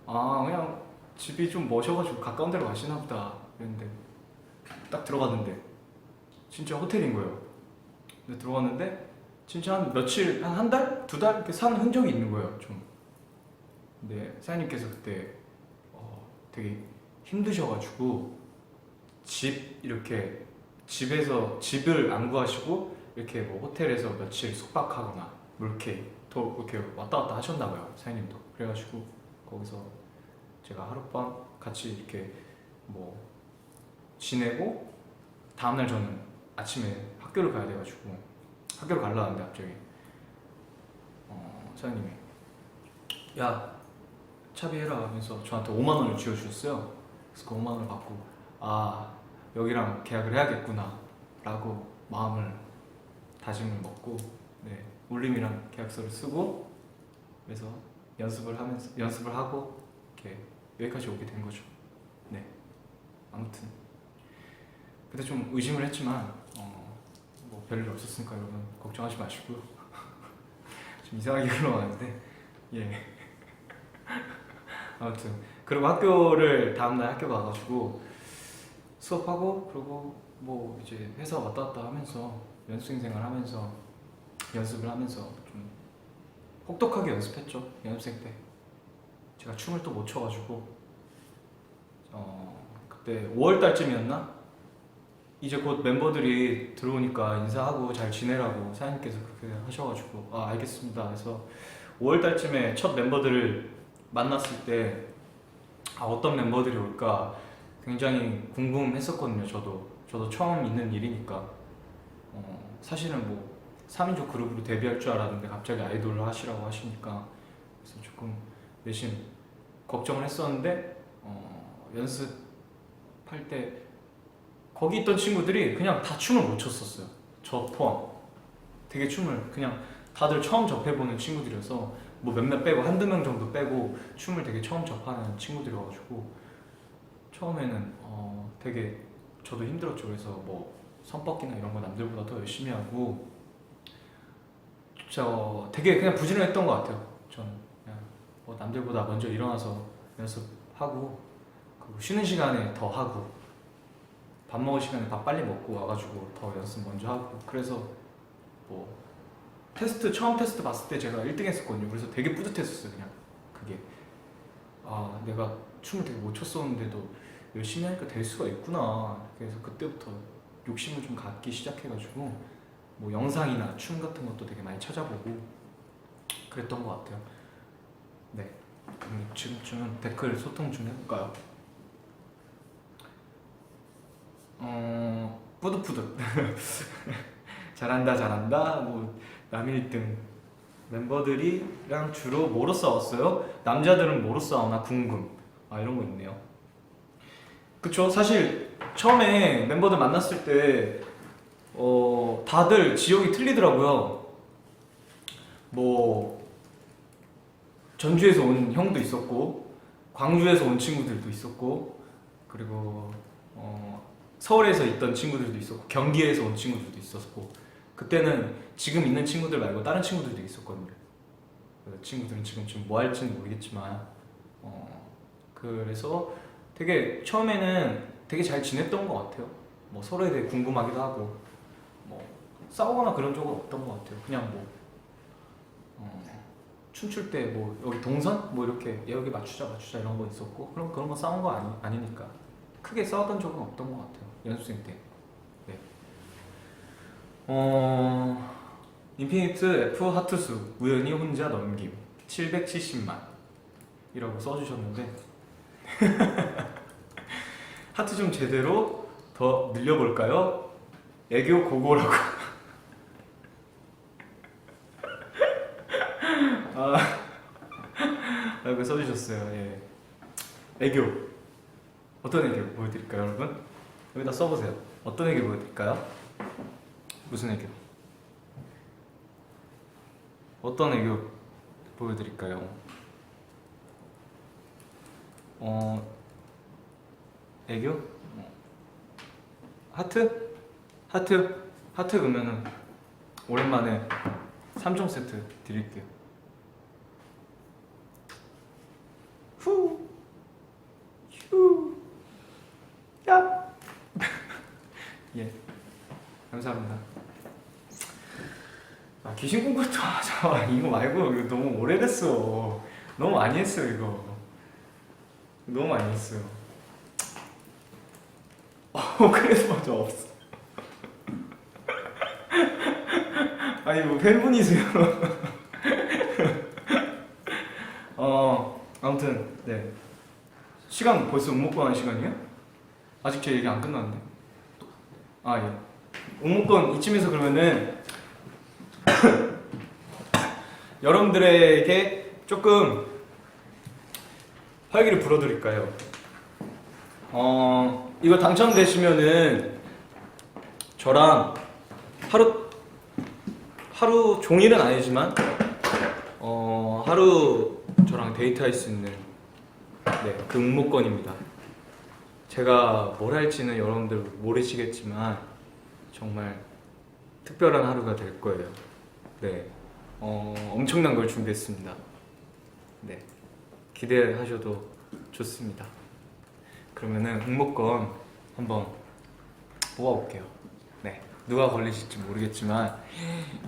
아 그냥 집이 좀 머셔가지고 가까운 데로 가시나 보다 이랬는데 딱 들어갔는데 진짜 호텔인 거예요. 근데 들어갔는데 진짜 한 며칠 한 달? 두 달? 이렇게 산 흔적이 있는 거예요 좀. 근데 사장님께서 그때 되게 힘드셔가지고 이렇게 집에서 집을 안 구하시고 이렇게 뭐 호텔에서 며칠 숙박하거나 뭐 이렇게 왔다 갔다 하셨나 봐요 사장님도. 그래가지고 거기서 제가 하룻밤 같이 이렇게 뭐 지내고 다음날 저는 아침에 학교를 가야 돼가지고 학교를 가려는데 갑자기 사장님이 야 차비해라 하면서 저한테 5만 원을 쥐어주셨어요. 그래서 그 5만 원을 받고 아 여기랑 계약을 해야겠구나 라고 마음을 다짐을 먹고 네 울림이랑 계약서를 쓰고 그래서 연습을 하고 이렇게 여기까지 오게 된 거죠. 네 아무튼 그때 좀 의심을 했지만 뭐 별일 없었으니까 여러분 걱정하지 마시고요. 좀 이상하게 흘러가는데 예 아무튼 그리고 학교를 다음날 학교 가가지고 수업하고 그리고 뭐 이제 회사 왔다 갔다 하면서 연수생 생활하면서 연습을 하면서 좀 혹독하게 연습했죠. 연습생 때 제가 춤을 또 못 춰가지고 그때 5월 달쯤이었나? 이제 곧 멤버들이 들어오니까 인사하고 잘 지내라고 사장님께서 그렇게 하셔가지고 아 알겠습니다 해서 5월 달쯤에 첫 멤버들을 만났을 때 아 어떤 멤버들이 올까 굉장히 궁금했었거든요. 저도 처음 있는 일이니까 사실은 뭐 3인조 그룹으로 데뷔할 줄 알았는데 갑자기 아이돌을 하시라고 하시니까 그래서 조금 내심 걱정을 했었는데 연습할 때 거기 있던 친구들이 그냥 다 춤을 못 췄었어요. 저 포함. 되게 춤을 그냥 다들 처음 접해보는 친구들이어서 뭐 몇몇 빼고 한두 명 정도 빼고 춤을 되게 처음 접하는 친구들이어가지고 처음에는 되게 저도 힘들었죠. 그래서 뭐 선뻗기나 이런 거 남들보다 더 열심히 하고 저 되게 그냥 부지런했던 것 같아요. 저는 그냥 뭐 남들보다 먼저 일어나서 연습하고 그리고 쉬는 시간에 더 하고 밥 먹을 시간에 밥 빨리 먹고 와가지고 더 연습 먼저 하고 그래서 뭐 처음 테스트 봤을 때 제가 1등 했었거든요. 그래서 되게 뿌듯했었어요. 그냥 그게 아 내가 춤을 되게 못 췄었는데도 열심히 하니까 될 수가 있구나. 그래서 그때부터 욕심을 좀 갖기 시작해가지고 뭐 영상이나 춤 같은 것도 되게 많이 찾아보고 그랬던 것 같아요. 네, 그럼 지금쯤은 댓글 소통 좀 해볼까요? 뿌듯뿌듯 잘한다 뭐 남일 등 멤버들이랑 주로 뭐로 싸웠어요? 남자들은 뭐로 싸우나 궁금. 아 이런 거 있네요. 그쵸. 사실 처음에 멤버들 만났을 때 다들 지역이 틀리더라고요. 뭐 전주에서 온 형도 있었고 광주에서 온 친구들도 있었고 그리고 서울에서 있던 친구들도 있었고 경기에서 온 친구들도 있었고 그때는 지금 있는 친구들 말고 다른 친구들도 있었거든요. 그 친구들은 지금 뭐 할지는 모르겠지만 그래서 되게 처음에는 되게 잘 지냈던 것 같아요. 뭐 서로에 대해 궁금하기도 하고 뭐 싸우거나 그런 적은 없던 것 같아요. 그냥 뭐 춤출 때 뭐 여기 동선 뭐 이렇게 여기 맞추자 이런 거 있었고 그런 거 싸운 거 아니니까 크게 싸웠던 적은 없던 것 같아요. 연습생 때. 네. 인피니트 F 하트수 우연히 혼자 넘김 770만 이라고 써주셨는데 하트 좀 제대로 더 늘려볼까요? 애교 고고라고 라고 써주셨어요. 예. 애교 어떤 애교 보여드릴까요 여러분? 여기다 써보세요. 어떤 애교 보여드릴까요? 무슨 애교? 어떤 애교 보여드릴까요? 애교? 하트? 하트 그러면은 오랜만에 3종 세트 드릴게요. 후! 휴! 야! 예, 감사합니다. 아, 귀신 공부도 하자. 이거 말고 이거 너무 오래됐어. 너무 많이 했어요 이거. 너무 많이 했어요. 그래서 맞아 없어. 아니 뭐 팬분이세요? 아무튼 네 시간 벌써 응모권 하는 시간이에요? 아직 제 얘기 안 끝났는데. 아 예. 응모권 이쯤에서 그러면은 여러분들에게 조금 활기를 불어드릴까요? 이거 당첨되시면은 저랑 하루 종일은 아니지만 하루 저랑 데이트할 수 있는 그 응모권입니다. 제가 뭘 할지는 여러분들 모르시겠지만 정말 특별한 하루가 될 거예요. 네, 엄청난 걸 준비했습니다. 네, 기대하셔도 좋습니다. 그러면은 응모권 한번 뽑아볼게요. 네, 누가 걸리실지 모르겠지만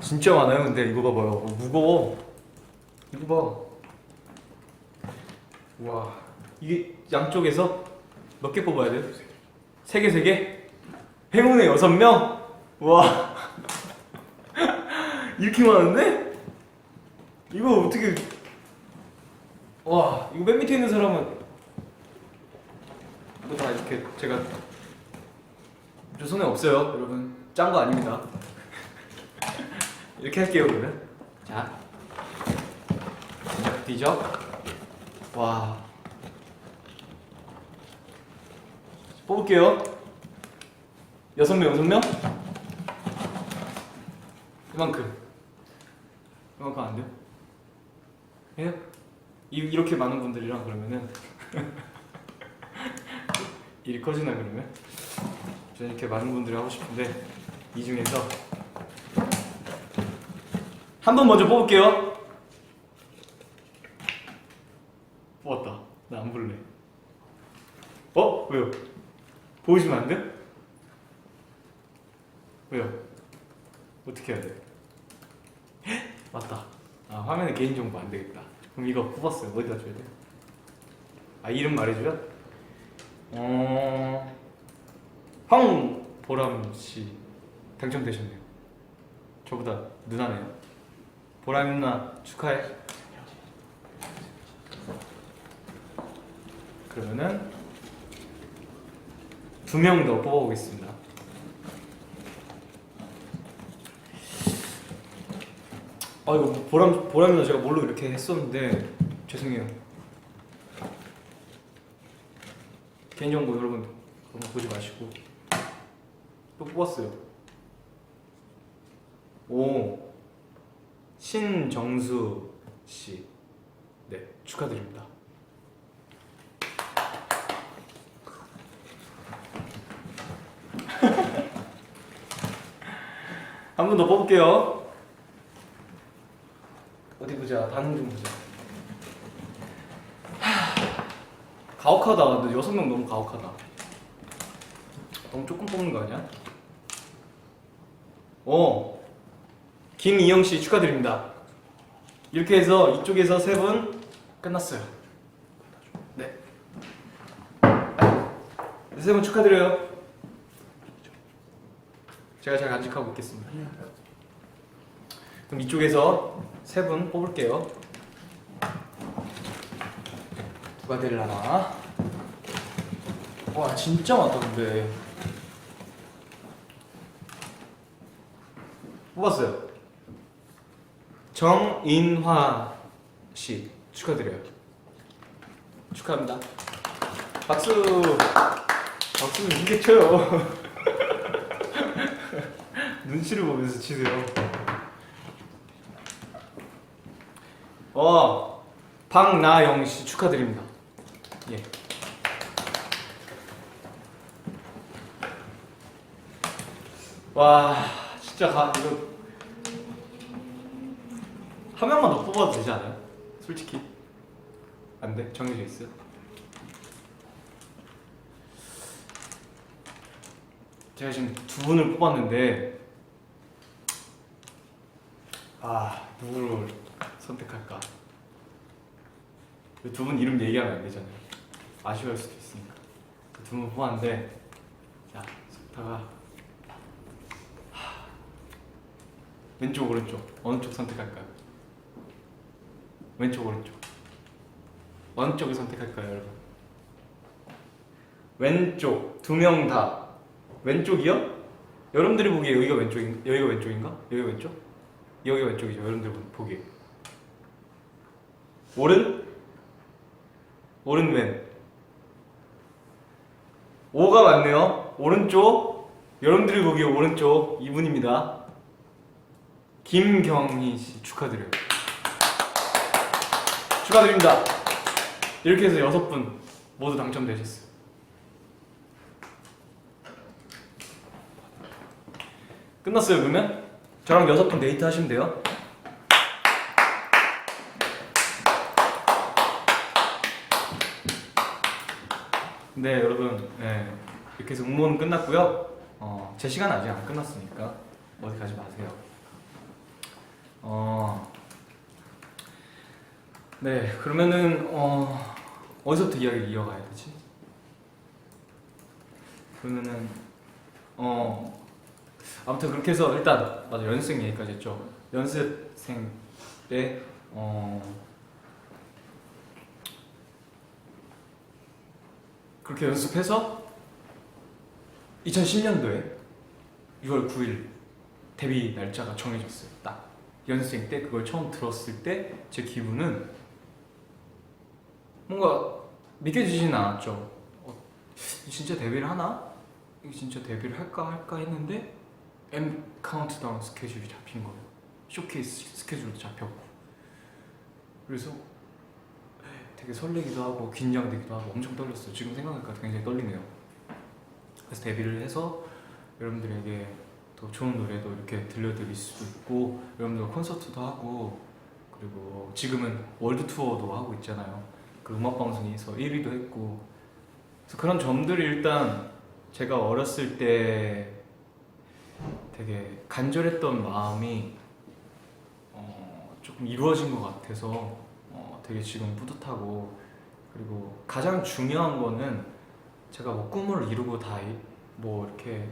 진짜 많아요. 근데 이거 봐봐요. 무거워. 이거 봐. 와, 이게 양쪽에서 몇 개 뽑아야 돼요? 3개, 3개? 행운의 6명? 와, 이렇게 많은데? 이거 어떻게? 와, 이거 맨 밑에 있는 사람은 이거 다 이렇게 제가 저 손에 없어요, 여러분. 짠 거 아닙니다. 이렇게 할게요, 그러면. 자, 뒤적. 와, 뽑을게요. 6명, 6명? 이만큼 안 돼요? 해요? 이렇게 많은 분들이랑 그러면은 일이 커지나 그러면? 저는 이렇게 많은 분들이 하고 싶은데 이 중에서 한 분 먼저 뽑을게요. 뽑았다. 나 안 볼래. 왜요? 보여주면 안 돼? 왜요? 어떻게 해야 돼? 맞다. 화면에 개인정보 안 되겠다. 그럼 이거 뽑았어요. 어디다 줘야 돼? 이름 말해줘요? 황보람 씨 당첨되셨네요. 저보다 누나네요. 보람 누나 축하해. 그러면은 2명 더 뽑아보겠습니다. 이거 보람 누나 제가 뭘로 이렇게 했었는데 죄송해요. 개인정보 여러분 그런 거 보지 마시고. 또 뽑았어요. 신정수 씨, 네 축하드립니다. 한 분 더 뽑을게요. 어디 보자. 반응 좀 보자. 가혹하다. 근데 6명 너무 가혹하다. 너무 조금 뽑는 거 아니야? 김이영 씨 축하드립니다. 이렇게 해서 이쪽에서 3분 끝났어요. 네. 3분 축하드려요. 제가 잘 간직하고 있겠습니다. 그럼 이쪽에서 3분 뽑을게요. 누가 되려나? 와 진짜 많다 근데. 뽑았어요. 정인화 씨 축하드려요. 축하합니다. 박수. 박수는 이게 쳐요. 눈치를 보면서 치세요. 박나영 씨 축하드립니다. 예. 와 진짜 이거 한 명만 더 뽑아도 되지 않아요? 솔직히 안 돼? 정해져 있어요? 제가 지금 2분을 뽑았는데 누구를 선택할까? 2분 이름 얘기하면 안 되잖아요. 아쉬워할 수도 있으니까 2분 뽑았는데 자 좋다가 왼쪽 오른쪽 어느 쪽 선택할까요? 왼쪽 오른쪽 어느 쪽을 선택할까요 여러분? 왼쪽 2명 다 왼쪽이요? 여러분들이 보기에 여기가 왼쪽인가? 여기가 왼쪽인가? 여기가 왼쪽? 여기가 왼쪽이죠 여러분들 보기에. 오른? 오른 왼 5가 맞네요. 오른쪽 여러분들이 보기에 오른쪽 2분입니다. 김경희씨 축하드려요. 축하드립니다. 이렇게 해서 6분 모두 당첨되셨어요. 끝났어요. 그러면 저랑 6분 데이트 하시면 돼요. 네 여러분 이렇게 해서 응모는 끝났고요. 제 시간 아직 안 끝났으니까 어디 가지 마세요. 네 그러면은 어디서부터 이야기를 이어가야 되지? 그러면은 아무튼 그렇게 해서 일단 맞아 연습생 얘기까지 했죠. 연습생 때 그렇게 연습해서 2010년도에 6월 9일 데뷔 날짜가 정해졌어요. 딱 연습생 때 그걸 처음 들었을 때 제 기분은 뭔가 믿겨지진 않았죠. 진짜 데뷔를 하나? 이게 진짜 데뷔를 할까 했는데 M 카운트다운 스케줄이 잡힌 거예요. 쇼케이스 스케줄도 잡혔고 그래서 되게 설레기도 하고 긴장되기도 하고 엄청 떨렸어요. 지금 생각하니까 굉장히 떨리네요. 그래서 데뷔를 해서 여러분들에게 더 좋은 노래도 이렇게 들려드릴 수도 있고 여러분들 콘서트도 하고 그리고 지금은 월드 투어도 하고 있잖아요. 그 음악 방송에서 1위도 했고 그래서 그런 점들이 일단 제가 어렸을 때 되게 간절했던 마음이 조금 이루어진 것 같아서 되게 지금 뿌듯하고 그리고 가장 중요한 거는 제가 뭐 꿈을 이루고 뭐 이렇게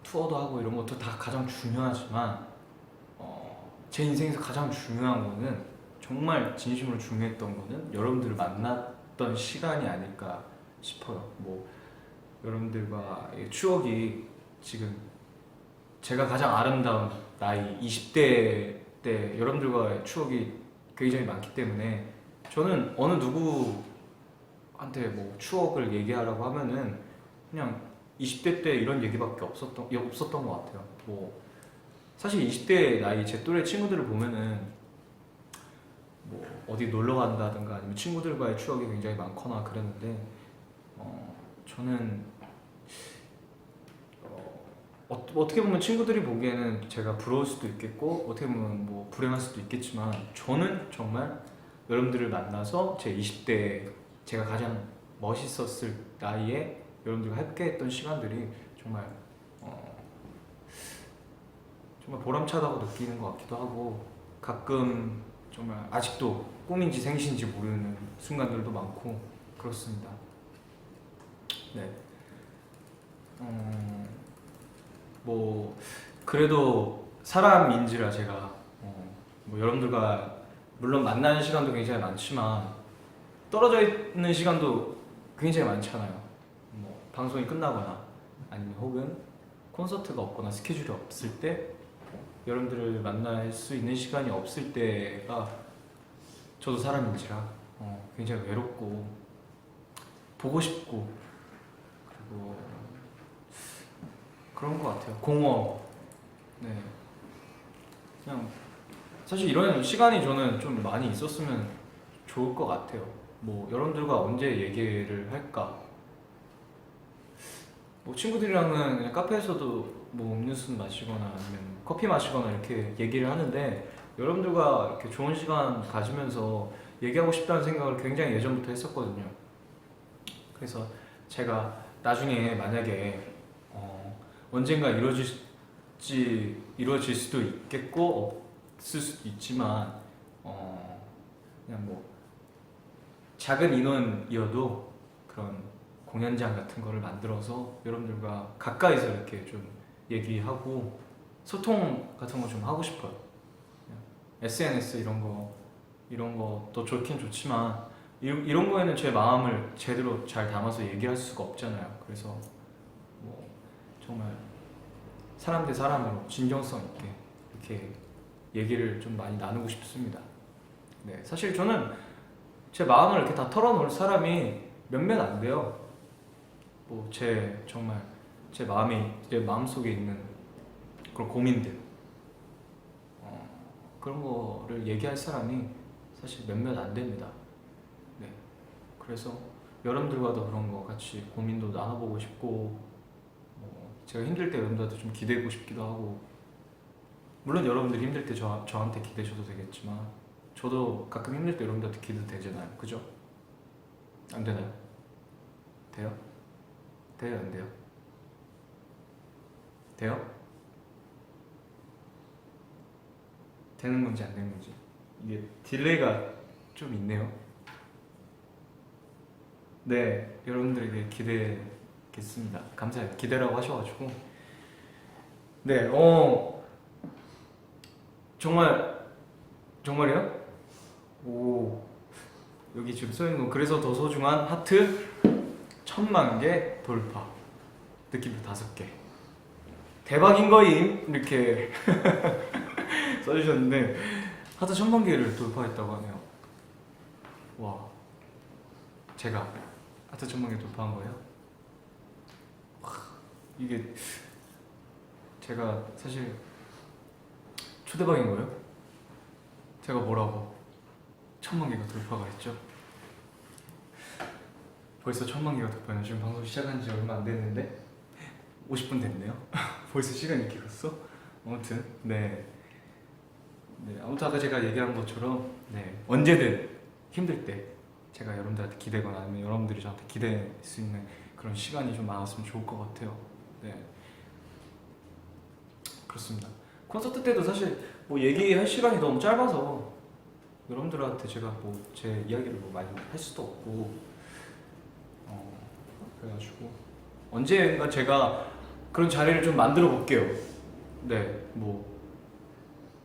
투어도 하고 이런 것도 다 가장 중요하지만 제 인생에서 가장 중요한 거는 정말 진심으로 중요했던 거는 여러분들을 만났던 시간이 아닐까 싶어요. 뭐 여러분들과의 추억이 지금 제가 가장 아름다운 나이 20대 때 여러분들과의 추억이 굉장히 많기 때문에 저는 어느 누구한테 뭐 추억을 얘기하라고 하면은 그냥 20대 때 이런 얘기밖에 없었던 것 같아요. 뭐 사실 20대 나이 제 또래 친구들을 보면은 뭐 어디 놀러 간다든가 아니면 친구들과의 추억이 굉장히 많거나 그랬는데 저는 어떻게 보면 친구들이 보기에는 제가 부러울 수도 있겠고 어떻게 보면 뭐 불행할 수도 있겠지만 저는 정말 여러분들을 만나서 제 20대 제가 가장 멋있었을 나이에 여러분들과 함께했던 시간들이 정말 정말 보람차다고 느끼는 것 같기도 하고 가끔 정말 아직도 꿈인지 생시인지 모르는 순간들도 많고 그렇습니다. 네. 뭐 그래도 사람인지라 제가 뭐 여러분들과 물론 만나는 시간도 굉장히 많지만 떨어져 있는 시간도 굉장히 많잖아요. 뭐 방송이 끝나거나 아니면 혹은 콘서트가 없거나 스케줄이 없을 때 여러분들을 만날 수 있는 시간이 없을 때가 저도 사람인지라 굉장히 외롭고 보고 싶고 그리고 그런 것 같아요. 공허. 네. 그냥 사실 이런 시간이 저는 좀 많이 있었으면 좋을 것 같아요. 뭐 여러분들과 언제 얘기를 할까? 뭐 친구들이랑은 그냥 카페에서도 뭐 음료수 마시거나 아니면 커피 마시거나 이렇게 얘기를 하는데 여러분들과 이렇게 좋은 시간 가지면서 얘기하고 싶다는 생각을 굉장히 예전부터 했었거든요. 그래서 제가 나중에 만약에 언젠가 이루어질 수도 있겠고 없을 수도 있지만 그냥 뭐 작은 인원이어도 그런 공연장 같은 거를 만들어서 여러분들과 가까이서 이렇게 좀 얘기하고 소통 같은 거 좀 하고 싶어요. SNS 이런 것도 좋긴 좋지만 이런 거에는 제 마음을 제대로 잘 담아서 얘기할 수가 없잖아요. 그래서 뭐 정말 사람 대 사람으로 진정성 있게 이렇게 얘기를 좀 많이 나누고 싶습니다. 네, 사실 저는 제 마음을 이렇게 다 털어놓을 사람이 몇몇 안 돼요. 뭐 정말 제 마음속에 있는 그런 고민들 그런 거를 얘기할 사람이 사실 몇몇 안 됩니다. 네, 그래서 여러분들과도 그런 거 같이 고민도 나눠보고 싶고 제가 힘들 때 여러분들한테 좀 기대고 싶기도 하고 물론 여러분들이 힘들 때 저한테 기대셔도 되겠지만 저도 가끔 힘들 때 여러분들한테 기대도 되잖아요. 그죠? 안 되나요? 돼요? 돼요? 안 돼요? 돼요? 되는 건지 안 되는 건지 이게 딜레이가 좀 있네요. 네, 여러분들에게 기대겠습니다. 감사해요. 기대라고 하셔가지고 네, 정말이요? 오, 여기 지금 써있는 거 그래서 더 소중한 하트 1000만 개 돌파 느낌표 5개 대박인 거임 이렇게 써주셨는데 하트 1000만 개를 돌파했다고 하네요. 와, 제가 하트 1000만 개 돌파한 거예요? 와, 이게 제가 사실 초대박인 거예요? 제가 뭐라고 1000만 개가 돌파가 했죠? 벌써 1000만 개가 돌파했나? 지금 방송 시작한 지 얼마 안 됐는데 50분 됐네요. 벌써 시간이 이렇게 갔어? 아무튼 네. 아무튼 아까 제가 얘기한 것처럼 언제든 힘들 때 제가 여러분들한테 기대거나 아니면 여러분들이 저한테 기댈 수 있는 그런 시간이 좀 많았으면 좋을 것 같아요. 네, 그렇습니다. 콘서트 때도 사실 뭐 얘기할 시간이 너무 짧아서 여러분들한테 제가 뭐 제 이야기를 뭐 많이 할 수도 없고 그래가지고 언젠가 제가 그런 자리를 좀 만들어 볼게요. 네, 뭐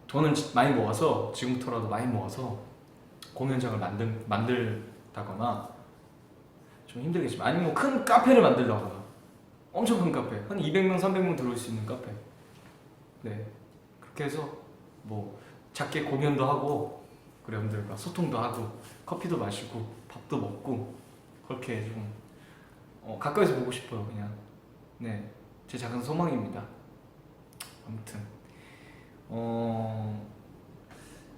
돈은 많이 모아서 지금부터라도 많이 모아서 공연장을 만들다거나 좀 힘들겠지만 아니면 뭐 큰 카페를 만들다거나 엄청 큰 카페 한 200명 300명 들어올 수 있는 카페 네 그렇게 해서 뭐 작게 공연도 하고 그래 여러분들과 소통도 하고 커피도 마시고 밥도 먹고 그렇게 좀 가까이서 보고 싶어요. 그냥 네 제 작은 소망입니다. 아무튼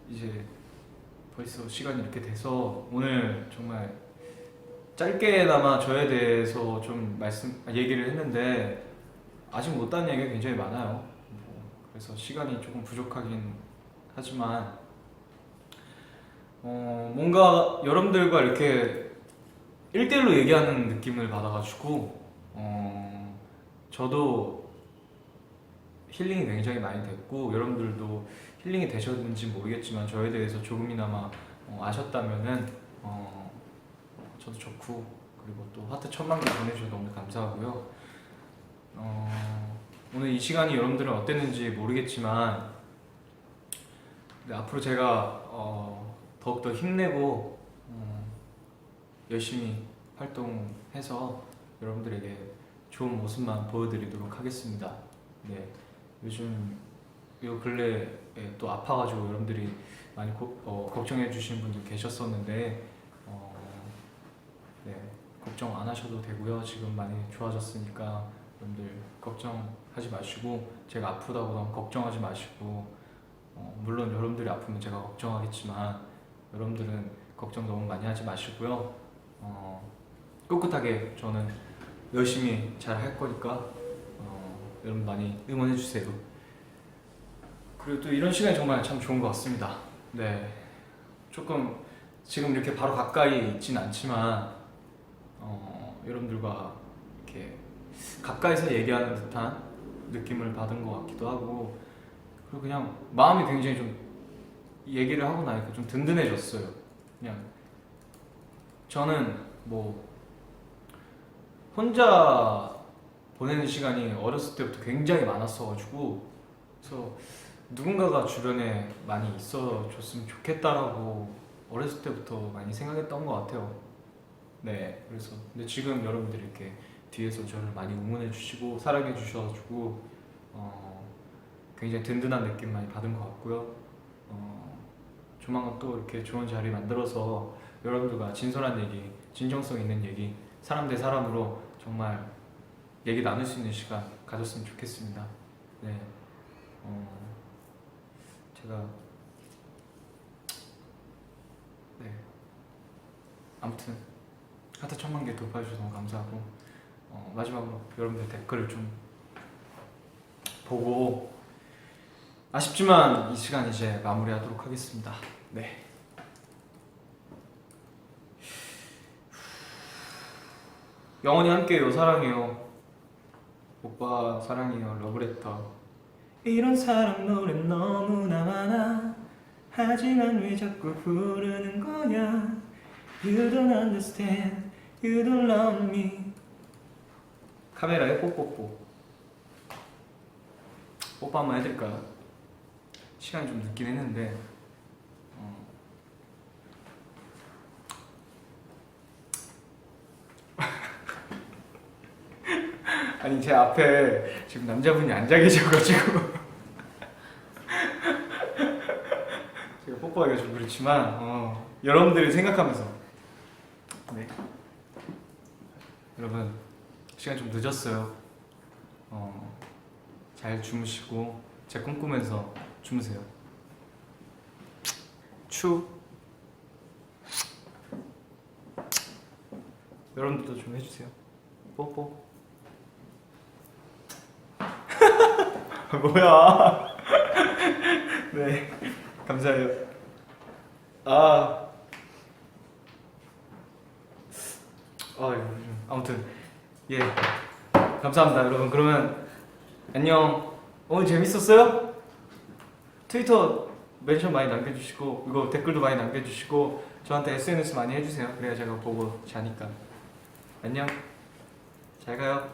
이제 벌써 시간이 이렇게 돼서 오늘 정말 짧게나마 저에 대해서 좀 얘기를 했는데 아직 못한 얘기가 굉장히 많아요. 그래서 시간이 조금 부족하긴 하지만 뭔가 여러분들과 이렇게 1대1로 얘기하는 느낌을 받아가지고 저도 힐링이 굉장히 많이 됐고 여러분들도 힐링이 되셨는지 모르겠지만 저에 대해서 조금이나마 아셨다면은 저도 좋고 그리고 또 하트 1000만 개 보내주셔서 너무 감사하고요. 오늘 이 시간이 여러분들은 어땠는지 모르겠지만 앞으로 제가 더욱더 힘내고 열심히 활동해서 여러분들에게 좋은 모습만 보여드리도록 하겠습니다. 네, 요즘 요 근래에 또 아파가지고 여러분들이 많이 걱정해 주시는 분들 계셨었는데 네, 걱정 안 하셔도 되고요. 지금 많이 좋아졌으니까 여러분들 걱정하지 마시고 제가 아프다고 너무 걱정하지 마시고 물론 여러분들이 아프면 제가 걱정하겠지만 여러분들은 걱정 너무 많이 하지 마시고요. 꿋꿋하게 저는 열심히 잘 할 거니까 여러분 많이 응원해 주세요. 그리고 또 이런 시간이 정말 참 좋은 것 같습니다. 네, 조금 지금 이렇게 바로 가까이 있진 않지만 여러분들과 이렇게 가까이서 얘기하는 듯한 느낌을 받은 것 같기도 하고 그리고 그냥 마음이 굉장히 좀 얘기를 하고 나니까 좀 든든해졌어요. 그냥 저는 뭐 혼자 보내는 시간이 어렸을 때부터 굉장히 많았어가지고 그래서 누군가가 주변에 많이 있어줬으면 좋겠다라고 어렸을 때부터 많이 생각했던 것 같아요. 네, 그래서 근데 지금 여러분들이 이렇게 뒤에서 저를 많이 응원해 주시고 사랑해 주셔가지고 굉장히 든든한 느낌 많이 받은 것 같고요. 조만간 또 이렇게 좋은 자리 만들어서 여러분들과 진솔한 얘기, 진정성 있는 얘기, 사람 대 사람으로 정말 얘기 나눌 수 있는 시간 가졌으면 좋겠습니다. 네, 제가 네 아무튼 하트 1000만 개 돌파해주셔서 너무 감사하고 마지막으로 여러분들 댓글을 좀 보고 아쉽지만 이 시간 이제 마무리하도록 하겠습니다. 네. 영원히 함께해요. 사랑해요. 오빠 사랑해요. 러브레터. 이런 사랑 노래 너무나 많아. 하지만 왜 자꾸 부르는 거야. You don't understand. You don't love me. 카메라에 뽀뽀뽀. 뽀뽀 한번 해드릴까요? 시간이 좀 늦긴 했는데 아니 제 앞에 지금 남자분이 앉아 계셔가지고 제가 뽀뽀하기가 좀 그렇지만 여러분들을 생각하면서 네 여러분 시간 좀 늦었어요. 잘 주무시고 제 꿈꾸면서 주무세요. 추 여러분들도 좀 해주세요. 뽀뽀. 뭐야? 네, 감사해요. 아, 아무튼 예, 감사합니다, 여러분. 그러면 안녕. 오늘 재밌었어요? 트위터 멘션 많이 남겨주시고 이거 댓글도 많이 남겨주시고 저한테 SNS 많이 해주세요. 그래야 제가 보고 자니까. 안녕. 잘 가요.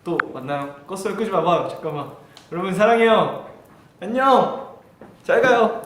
또 만나요. 껐어요. 끄지 마봐. 잠깐만. 여러분 사랑해요. 안녕. 잘 가요.